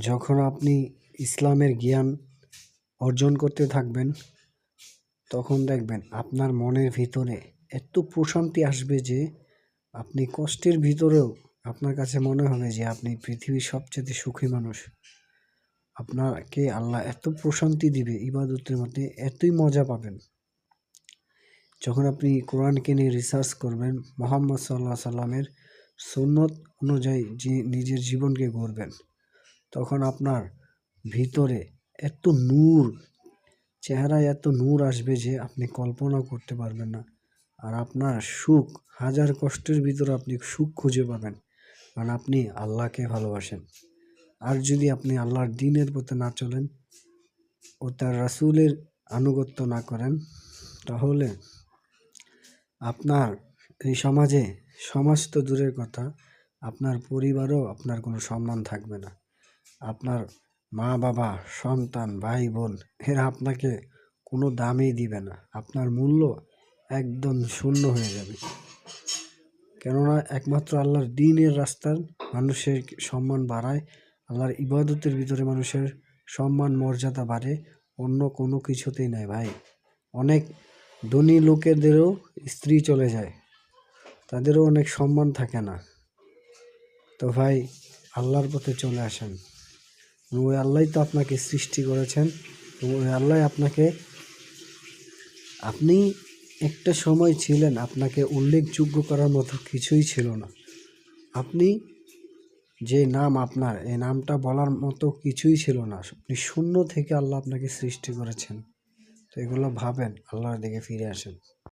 যখন আপনি ইসলামের জ্ঞান অর্জন করতে থাকবেন, তখন দেখবেন আপনার মনের ভিতরে এত প্রশান্তি আসবে যে আপনি কষ্টের ভিতরেও আপনার কাছে মনে হবে যে আপনি পৃথিবীর সবচেয়ে সুখী মানুষ। আপনাকে আল্লাহ এত প্রশান্তি দিবে, ইবাদতের মধ্যে এতই মজা পাবেন। যখন আপনি কোরআনকে নিয়ে রিসার্চ করবেন, মুহাম্মদ সাল্লাল্লাহু আলাইহি সাল্লামের সুন্নত অনুযায়ী নিজের জীবনকে গড়বেন, তখন আপনার ভিতরে এত নূর, চেহারায় এত নূর আসবে যে আপনি কল্পনাও করতে পারবেন না। আর আপনার সুখ, হাজার কষ্টের ভিতরে আপনি সুখ খুঁজে পাবেন, কারণ আপনি আল্লাহকে ভালোবাসেন। আর যদি আপনি আল্লাহর দ্বীনের পথে না চলেন ও তার রাসূলের আনুগত্য না করেন, তাহলে আপনার এই সমাজে, সমাজ তো দূরের কথা, আপনার পরিবারও আপনার কোনো সম্মান থাকবে না। আপনার মা বাবা, সন্তান, ভাই বোন এরা আপনাকে কোনো দামই দিবে না। আপনার মূল্য একদম শূন্য হয়ে যাবে। কেননা একমাত্র আল্লাহর দ্বীনের রাস্তার মানুষের সম্মান বাড়ায়, আল্লাহর ইবাদতের ভিতরে মানুষের সম্মান মর্যাদা বাড়ে, অন্য কোনো কিছুতেই নয় ভাই। অনেক ধনী লোকেদেরও স্ত্রী চলে যায়, তাদেরও অনেক সম্মান থাকে না। তো ভাই, আল্লাহর পথে চলে আসেন। ওই আল্লাহই তো আপনাকে সৃষ্টি করেছেন, ওই আল্লাহ আপনি একটা সময় ছিলেন, আপনাকে উল্লেখযোগ্য করার মতো কিছুই ছিল না। আপনি যে নাম আপনার, এই নামটা বলার মতো কিছুই ছিল না। আপনি শূন্য থেকে আল্লাহ আপনাকে সৃষ্টি করেছেন। তো এগুলো ভাবেন, আল্লাহর দিকে ফিরে আসেন।